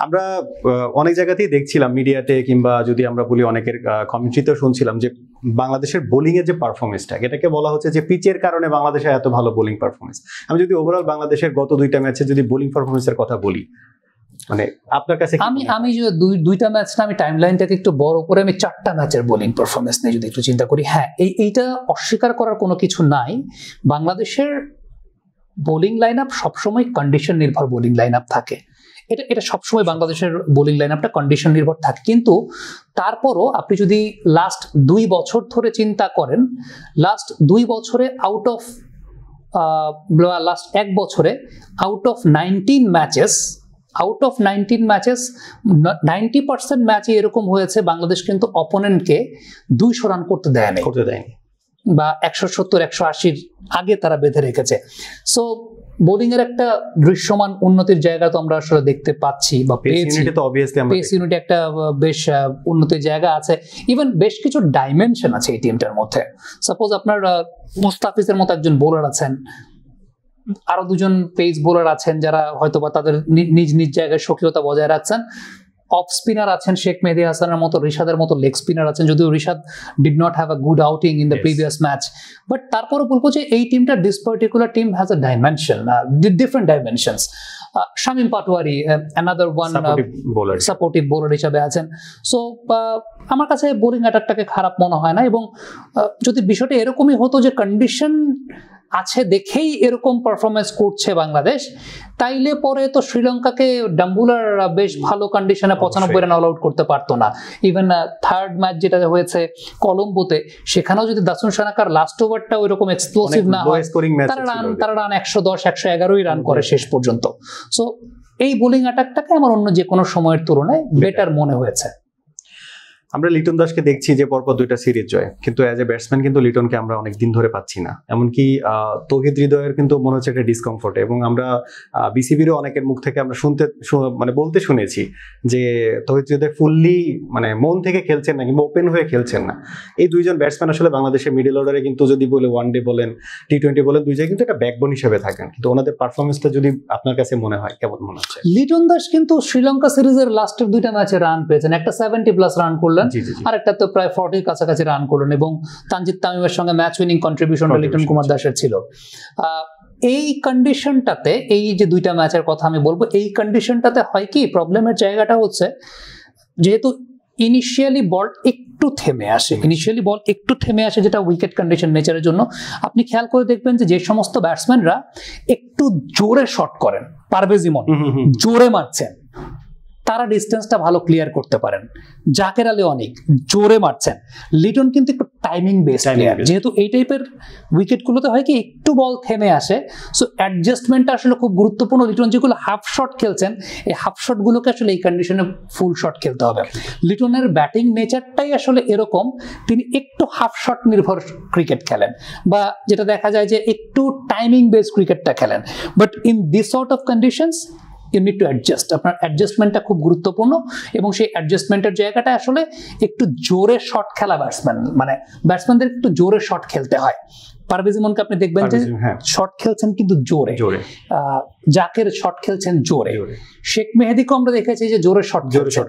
আমরা অনেক জায়গাতেই দেখছিলাম মিডিয়াতে, কিংবা যদি আমরা বলি অনেকের কমেন্ট্রিতেও শুনছিলাম যে বাংলাদেশের বোলিং এর যে পারফরমেন্সটা, এটাকে বলা হচ্ছে যে পিচের কারণে বাংলাদেশের এত ভালো বোলিং পারফরমেন্স। আমি যদি ওভারঅল বাংলাদেশের গত 2টা ম্যাচে যদি বোলিং পারফরমেন্সের কথা বলি, মানে আপনার কাছে আমি যে দুইটা ম্যাচ না, আমি টাইমলাইনটাকে একটু বড় করে আমি 4টা ম্যাচের বোলিং পারফরমেন্স নিয়ে যদি একটু চিন্তা করি, হ্যাঁ এইটা অস্বীকার করার কোনো কিছু নাই। বাংলাদেশের বোলিং লাইন আপ সবসময় কন্ডিশন নির্ভর বোলিং লাইন আপ থাকে, এটা সবসময় বাংলাদেশের বোলিং লাইন আপটা কন্ডিশন নির্ভর থাকে। কিন্তু তারপরও আপনি যদি লাস্ট 2 বছর ধরে চিন্তা করেন, লাস্ট 2 বছরে লাস্ট 1 বছরে আউট অফ 19 ম্যাচেস 90% ম্যাচই এরকম হয়েছে বাংলাদেশ কিন্তু অপোনেন্টকে 200 রান করতে দেয়নি বা 170-180 আগে তারা বেঁধে রেখেছে। সো বোলিং এর একটা দৃশ্যমান উন্নতির জায়গা তো আমরা আসলে দেখতে পাচ্ছি, বা পেস ইউনিটি একটা বেশ উন্নতির জায়গা আছে। ইভেন বেশ কিছু ডাইমেনশন আছে এই টিমটার মধ্যে। সাপোজ আপনার মুস্তাফিজের মতো একজন বোলার আছেন, আরো 2জন পেস বোলার আছেন যারা হয়তোবা তাদের নিজ নিজ জায়গায় সক্রিয়তা বজায় রাখছেন। অফ স্পিনার আছেন শেখ মেহেদী হাসানের মতো, রিশাদের মতো লেগ স্পিনার আছেন, যদিও Rishad did not have a good outing in the previous match. But তারপরও বলবো যে এই টিমটা, this particular team has a dimension, different dimensions. Shamim Patwari another one supportive bowler হিসাবে আছেন। সো আমার কাছে বোলিং অ্যাটাকটাকে খারাপ মনে হয় না। এবং যদি বিষয়টা এরকমই হতো যে কন্ডিশন আছে দেখেই এরকম পারফরমেন্স করছে বাংলাদেশ, তাইলে পরে তো শ্রীলঙ্কাকে ডাম্বুলার বেশ ভালো কন্ডিশনে 95 রান অল আউট করতে পারতো না। ইভেন থার্ড ম্যাচ যেটা হয়েছে কলম্বোতে, সেখানেও যদি দাসুন সানাকার লাস্ট ওভারটা ওইরকম এক্সপ্লোসিভ না হয়, তারা রান 110-111 রান করে শেষ পর্যন্ত। সো এই বোলিং অ্যাটাকটাকে আমার অন্য যে কোনো সময়ের তুলনায় বেটার মনে হয়েছে। আমরা লিটন দাসকে দেখছি যে পরপর 2টা সিরিজ জয়, কিন্তু অ্যাজ এ ব্যাটসম্যান কিন্তু লিটনকে আমরা অনেক দিন ধরে পাচ্ছি না। এমনকি তৌহিদ হৃদয়ের কিন্তু মনে হচ্ছে একটা ডিসকমফোর্ট, এবং আমরা বিসিবিরও অনেকের মুখ থেকে আমরা বলতে শুনেছি যে তৌহিদ হৃদয় ফুললি মন থেকে খেলছেন না, কিংবা ওপেন হয়ে খেলছেন না। এই 2জন ব্যাটসম্যান আসলে বাংলাদেশের মিডল অর্ডারে কিন্তু যদি বলে ওয়ানডে বলেন, টি20 বলেন, 2 জায়গায় কিন্তু একটা ব্যাকবোন হিসেবে থাকেন। কিন্তু ওনাদের পারফরমেন্সটা যদি আপনার কাছে মনে হয়, কেমন মনে হচ্ছে? লিটন দাস কিন্তু শ্রীলঙ্কা সিরিজের লাস্টের 2টা ম্যাচে রান পেয়েছেন, একটা 70+ রান করলেন, আর একটা তো প্রায় 40 কাছাকাছি রান করলেন, এবং তানজিদ তামিমের সঙ্গে ম্যাচ উইনিং কন্ট্রিবিউশনটা লিটন কুমার দাসের ছিল। এই কন্ডিশনটাতে, এই যে 2টা ম্যাচের কথা আমি বলবো, এই কন্ডিশনটাতে হয় কি, প্রবলেমের জায়গাটা হচ্ছে যেহেতু ইনিশিয়ালি বল একটু থেমে আসে, যেটা উইকেট কন্ডিশন নেচারের জন্য। আপনি খেয়াল করে দেখবেন যে সমস্ত ব্যাটসম্যানরা একটু জোরে শট করেন, পারভেজ ইমন জোরে মারছেন, তারা ডিস্টেন্সটা ভালো ক্লিয়ার করতে পারেন। জাকের আলী অনেক জোরে মারছেন। লিটন কিন্তু একটু টাইমিং বেসড প্লেয়ার, যেহেতু এই টাইপের উইকেটগুলোতে হয় কি একটু বল থেমে আসে, সো অ্যাডজাস্টমেন্টটা আসলে খুব গুরুত্বপূর্ণ। লিটন যেগুলো হাফ শট খেলছেন, এই হাফ শটগুলোকে আসলে এই কন্ডিশনে ফুল শট খেলতে হবে। লিটনের ব্যাটিং নেচারটাই আসলে এরকম, তিনি একটু হাফ শট নির্ভর ক্রিকেট খেলেন, বা যেটা দেখা যায় যে একটু টাইমিং বেসড ক্রিকেটটা খেলেন। But in this sort of conditions you need to adjust. আপনার অ্যাডজাস্টমেন্টটা খুব গুরুত্বপূর্ণ, এবং সেই অ্যাডজাস্টমেন্টের জায়গাটা আসলে একটু জোরে শট খেলা ব্যাটসম্যানদের একটু জোরে শট খেলতে হয়। পারভেজ ইমনকে আপনি দেখবেন যে শট খেলছেন কিন্তু জোরে, জাকের শট খেলছেন জোরে, শেখ মেহেদীকে আমরা দেখেছি যে জোরে শট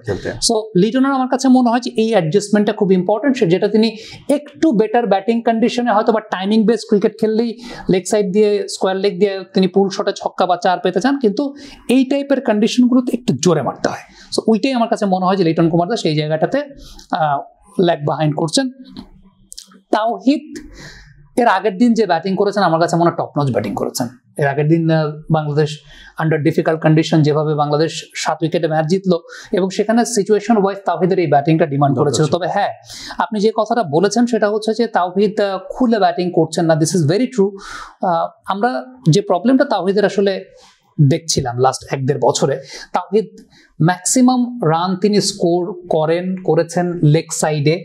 খেলতে। সো লিটনের আমার কাছে মনে হয় যে এই অ্যাডজাস্টমেন্টটা খুব ইম্পর্টেন্ট, যেটা তিনি একটু বেটার ব্যাটিং কন্ডিশনে হয়তো বা টাইমিং বেস ক্রিকেট খেললেই লেগ সাইড দিয়ে, স্কোয়ার লেগ দিয়ে তিনি পুল শটে ছক্কা বা 4 পেতে চান, কিন্তু এই টাইপের কন্ডিশনগুলোতে একটু জোরে মারতে হয়। সো ওইটাই আমার কাছে মনে হয় যে লিটন কুমার দাস এই জায়গাটাতে ল্যাগ বিহাইন্ড করছেন। তাওহিদ এর আগের দিন যে ব্যাটিং করেছেন, আমার কাছে মনে হয় টপ নচ ব্যাটিং করেছেন। এর আগের দিন বাংলাদেশ আন্ডার ডিফিকাল্ট কন্ডিশন, যেভাবে বাংলাদেশ 7 উইকেটে ম্যাচ জিতলো, এবং সেখানে সিচুয়েশন ওয়াইজ তাওহিদের এই ব্যাটিংটা ডিমান্ড করেছিল। তবে হ্যাঁ, আপনি যে কথাটা বলেছেন সেটা হচ্ছে যে তাওহিদ খুলে ব্যাটিং করছেন না, দিস ইজ ভেরি ট্রু। আমরা যে প্রবলেমটা তাওহিদের আসলে দেখছিলাম লাস্ট 1-1.5 বছরে, তাওহিদ ম্যাক্সিমাম রান তিনি স্কোর করেছেন লেগ সাইডে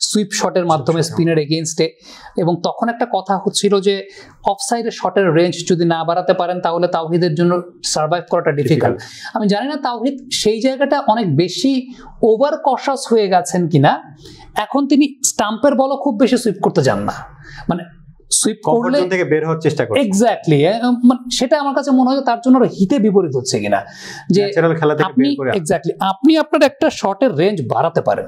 সুইপ শটের মাধ্যমে, স্পিনের এগেইনস্টে, এবং তখন একটা কথা হচ্ছিল যে অফ সাইডে শটের রেঞ্জ যদি না বাড়াতে পারেন তাহলে তাওহিদের জন্য সার্ভাইভ করাটা ডিফিকাল্ট। আমি জানি না তাওহিদ সেই জায়গাটা অনেক বেশি ওভার কশাস হয়ে গেছেন কিনা। এখন তিনি স্টাম্পের বলও খুব বেশি সুইপ করতে যান না, সুইপ কমফোর্ট করলে জোন থেকে বের হওয়ার চেষ্টা করছে, এক্স্যাক্টলি সেটা আমার কাছে মনে হয় তার জন্য হিতে বিপরীত হচ্ছে কিনা, যে ন্যাচারাল খেলা থেকে আপনি বের করে এক্স্যাক্টলি আপনি আপনার একটা শটের রেঞ্জ বাড়াতে পারেন,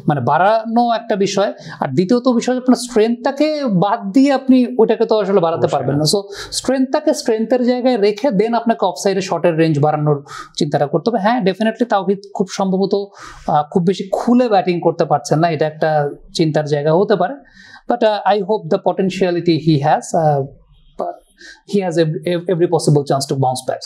মানে বাড়ানো একটা বিষয়, আর দ্বিতীয়ত বিষয় আপনার স্ট্রেংথটাকে বাদ দিয়ে আপনি ওটাকে তো আসলে বাড়াতে পারবেন না। সো স্ট্রেংথটাকে স্ট্রেংথের জায়গায় রেখে দেন আপনাকে অফসাইডে শটের রেঞ্জ বাড়ানোর চিন্তাটা করতে হবে। হ্যাঁ ডেফিনেটলি তাওহিদ খুব সম্ভবত খুব বেশি খুলে ব্যাটিং করতে পারছেন না, এটা একটা চিন্তার জায়গা হতে পারে, but I hope the potentiality he has every possible chance to bounce back.